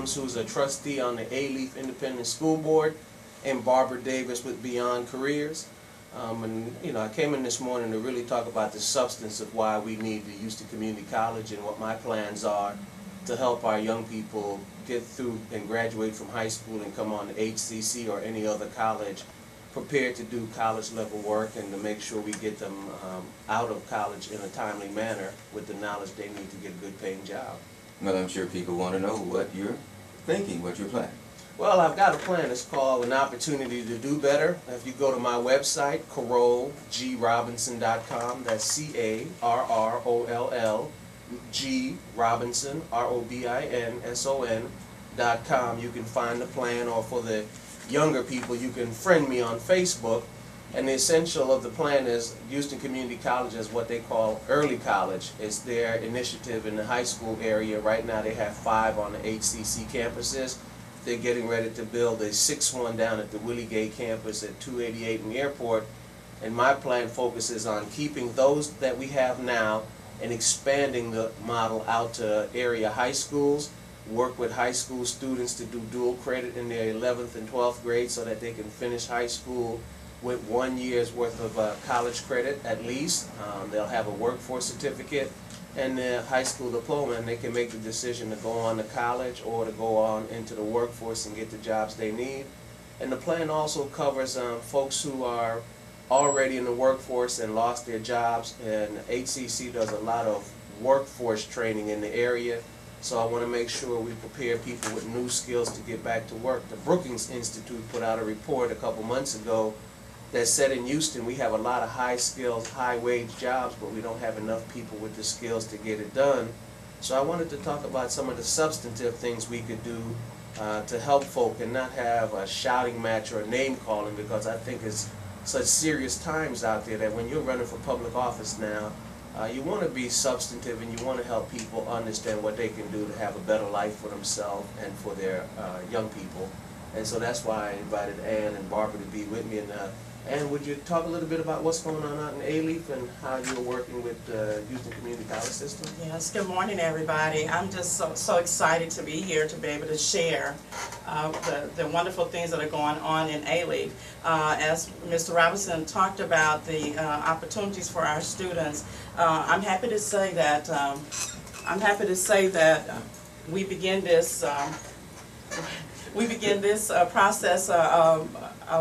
Williams, who's a trustee on the A-Leaf Independent School Board, and Barbara Davis with Beyond Careers. I came in this morning to really talk about the substance of why we need the Houston Community College and what my plans are to help our young people get through and graduate from high school and come on to HCC or any other college prepared to do college level work, and to make sure we get them out of college in a timely manner with the knowledge they need to get a good paying job. Well, I'm sure people want to know what you're thinking, what you're planning. Well, I've got a plan. It's called An Opportunity to Do Better. If you go to my website, carrollgrobinson.com, that's C-A-R-R-O-L-L-G Robinson, R-O-B-I-N-S-O-N.com, you can find the plan, or for the younger people, you can friend me on Facebook. And the essential of the plan is Houston Community College is what they call early college. It's their initiative in the high school area. Right now they have 5 on the HCC campuses. They're getting ready to build a 6th one down at the Willie Gay campus at 288 in the airport. And my plan focuses on keeping those that we have now and expanding the model out to area high schools, work with high school students to do dual credit in their 11th and 12th grade so that they can finish high school with 1 year's worth of college credit at least. They'll have a workforce certificate and their high school diploma, and they can make the decision to go on to college or to go on into the workforce and get the jobs they need. And the plan also covers folks who are already in the workforce and lost their jobs, and HCC does a lot of workforce training in the area. So I want to make sure we prepare people with new skills to get back to work. The Brookings Institute put out a report a couple months ago that said in Houston we have a lot of high skills, high wage jobs, but we don't have enough people with the skills to get it done. So I wanted to talk about some of the substantive things we could do to help folk and not have a shouting match or a name calling, because I think it's such serious times out there that when you're running for public office now, you want to be substantive and you want to help people understand what they can do to have a better life for themselves and for their young people. And so that's why I invited Ann and Barbara to be with me. And Ann, would you talk a little bit about what's going on out in A-Leaf and how you're working with the Houston Community College system? Yes, good morning everybody. I'm just so excited to be here to be able to share the wonderful things that are going on in A-Leaf. As Mr. Robinson talked about the opportunities for our students, I'm happy to say that we begin this process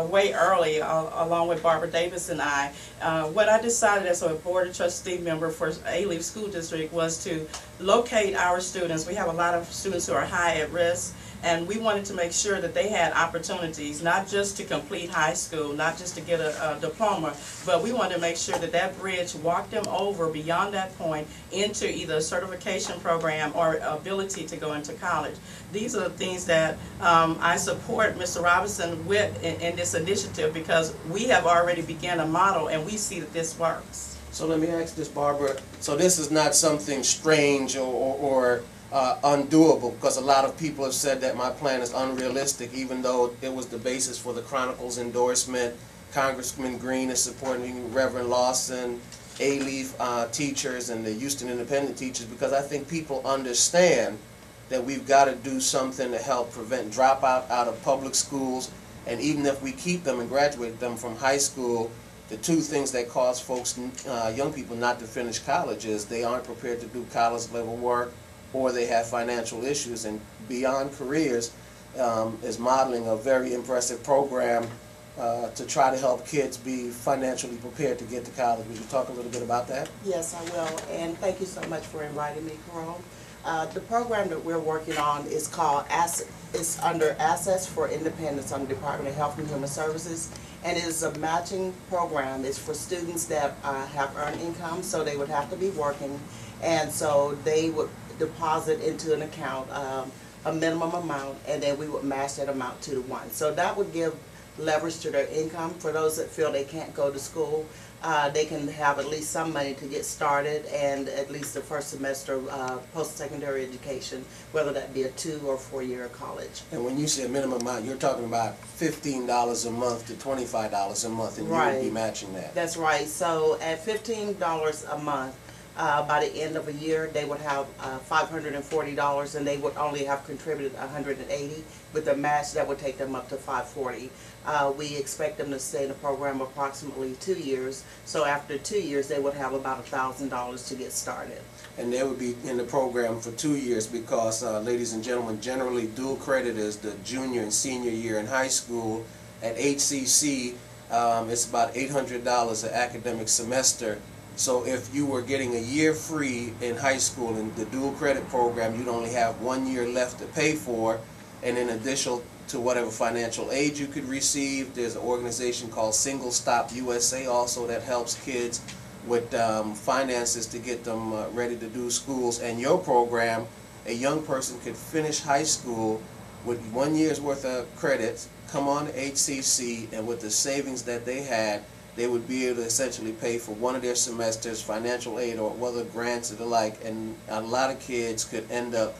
way early, along with Barbara Davis and I. What I decided as a Board of Trustee member for A-Leaf School District was to locate our students. We have a lot of students who are high at risk, and we wanted to make sure that they had opportunities, not just to complete high school, not just to get a diploma, but we wanted to make sure that that bridge walked them over beyond that point into either a certification program or ability to go into college. These are the things that I support Mr. Robinson with in this initiative, because we have already begun a model and we see that this works. So let me ask this, Barbara. So this is not something strange or undoable, because a lot of people have said that my plan is unrealistic, even though it was the basis for the Chronicle's endorsement. Congressman Green is supporting Reverend Lawson, A-Leaf teachers, and the Houston Independent teachers, because I think people understand that we've got to do something to help prevent dropout out of public schools. And even if we keep them and graduate them from high school, the two things that cause folks, young people, not to finish college is they aren't prepared to do college level work, or they have financial issues. And Beyond Careers is modeling a very impressive program to try to help kids be financially prepared to get to college. Would you talk a little bit about that? Yes, I will, and thank you so much for inviting me, Carroll. The program that we're working on is called it's under Assets for Independence under the Department of Health and Human Services, and it is a matching program. It's for students that have earned income, so they would have to be working, and so they would deposit into an account a minimum amount, and then we would match that amount 2 to 1. So that would give leverage to their income. For those that feel they can't go to school, they can have at least some money to get started, and at least the first semester post-secondary education, whether that be a 2 or 4 year college. And when you say minimum amount, you're talking about $15 a month to $25 a month, and right. You would be matching that. That's right. So at $15 a month, By the end of a year, they would have $540, and they would only have contributed $180. With the match, that would take them up to $540. We expect them to stay in the program approximately 2 years. So after 2 years, they would have about $1,000 to get started. And they would be in the program for 2 years because, ladies and gentlemen, generally dual credit is the junior and senior year in high school. At HCC, it's about $800 an academic semester. So if you were getting a year free in high school in the dual credit program, you'd only have 1 year left to pay for. And in addition to whatever financial aid you could receive, there's an organization called Single Stop USA also that helps kids with finances to get them ready to do schools. And your program, a young person could finish high school with 1 year's worth of credits, come on to HCC, and with the savings that they had, they would be able to essentially pay for one of their semesters, financial aid or whether grants or the like, and a lot of kids could end up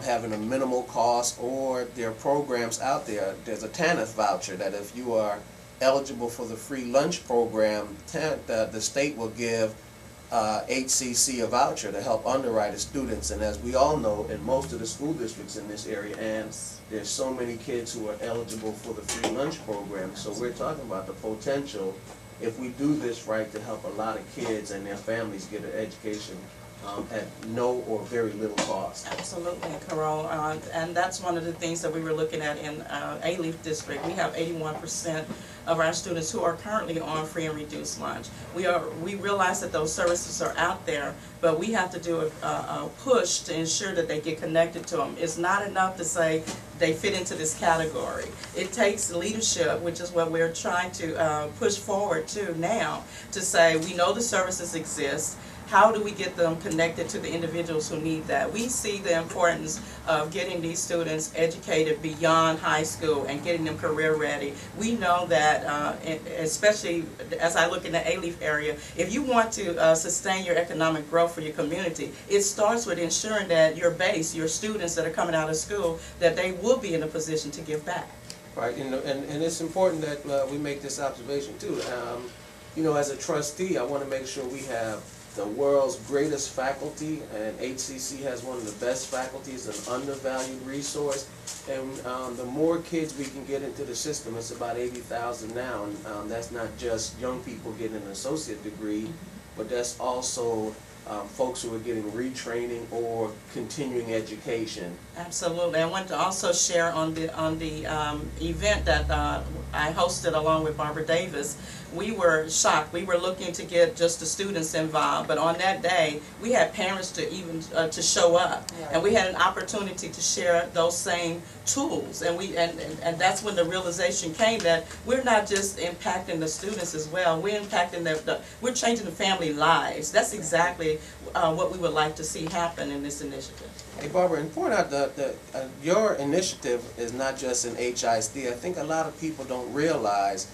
having a minimal cost, or there are programs out there. There's a TANF voucher that if you are eligible for the free lunch program, the state will give HCC a voucher to help underwrite students. And as we all know, in most of the school districts in this area, and there's so many kids who are eligible for the free lunch program. So we're talking about the potential, if we do this right, to help a lot of kids and their families get an education at no or very little cost. Absolutely, Carroll, and that's one of the things that we were looking at in A-Leaf District. We have 81% of our students who are currently on free and reduced lunch. We realize that those services are out there, but we have to do a push to ensure that they get connected to them. It's not enough to say they fit into this category. It takes leadership, which is what we're trying to push forward to now, to say we know the services exist. How do we get them connected to the individuals who need that? We see the importance of getting these students educated beyond high school and getting them career ready. We know that, especially as I look in the A-Leaf area, if you want to sustain your economic growth for your community, it starts with ensuring that your base, your students that are coming out of school, that they will be in a position to give back. Right, and it's important that we make this observation too. You know, as a trustee, I want to make sure we have the world's greatest faculty, and HCC has one of the best faculties, an undervalued resource. And the more kids we can get into the system, it's about 80,000 now, and that's not just young people getting an associate degree, but that's also folks who are getting retraining or continuing education. Absolutely. I want to also share on the event that I hosted along with Barbara Davis. We were shocked. We were looking to get just the students involved, but on that day we had parents to even to show up, and we had an opportunity to share those same tools, and that's when the realization came that we're not just impacting the students as well. We're impacting we're changing the family lives. That's exactly what we would like to see happen in this initiative. Hey Barbara, and point out that your initiative is not just in HISD. I think a lot of people don't realize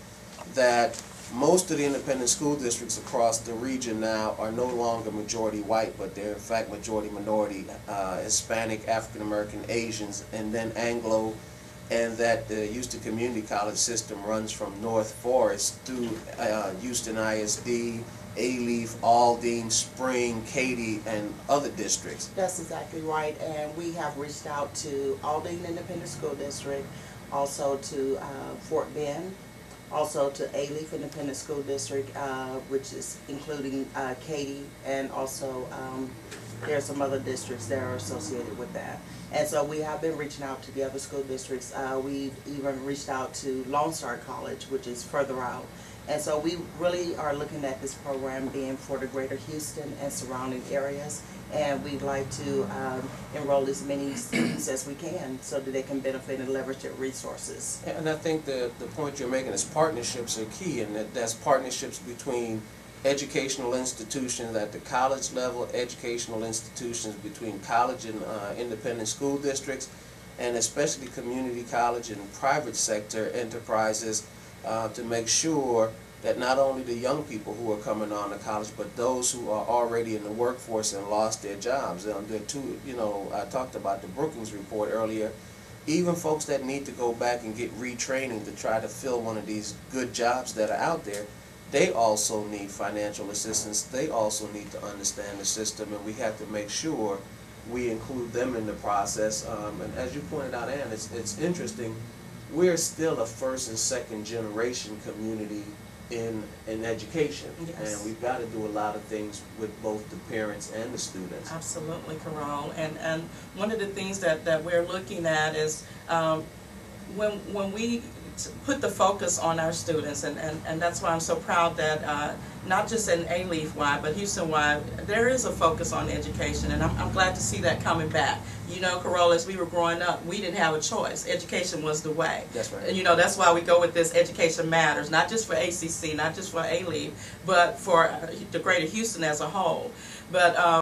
that most of the independent school districts across the region now are no longer majority white, but they're in fact majority minority, Hispanic, African American, Asians, and then Anglo, and that the Houston Community College system runs from North Forest through Houston ISD, A-Leaf, Aldine, Spring, Katy, and other districts. That's exactly right, and we have reached out to Aldine Independent School District, also to Fort Bend, also to A-Leaf Independent School District, which is including Katy, and also there are some other districts that are associated with that. And so we have been reaching out to the other school districts. We've even reached out to Lone Star College, which is further out. And so we really are looking at this program being for the greater Houston and surrounding areas. And we'd like to enroll as many students as we can so that they can benefit and leverage their resources. And I think the point you're making is partnerships are key, and that's partnerships between educational institutions at the college level, educational institutions between college and independent school districts, and especially community college and private sector enterprises to make sure that not only the young people who are coming on to college, but those who are already in the workforce and lost their jobs. There are two, you know, I talked about the Brookings report earlier. Even folks that need to go back and get retraining to try to fill one of these good jobs that are out there, they also need financial assistance. They also need to understand the system, and we have to make sure we include them in the process. And as you pointed out, Ann, it's interesting. We're still a first and second generation community in education, Yes. and we've got to do a lot of things with both the parents and the students. Absolutely, Carroll. And one of the things that we're looking at is when we put the focus on our students, and that's why I'm so proud that not just in A-Leaf-wide, but Houston-wide, there is a focus on education, and I'm glad to see that coming back. You know, Carroll, as we were growing up, we didn't have a choice. Education was the way. That's right. And you know, that's why we go with this Education Matters, not just for ACC, not just for A-Leaf, but for the greater Houston as a whole. But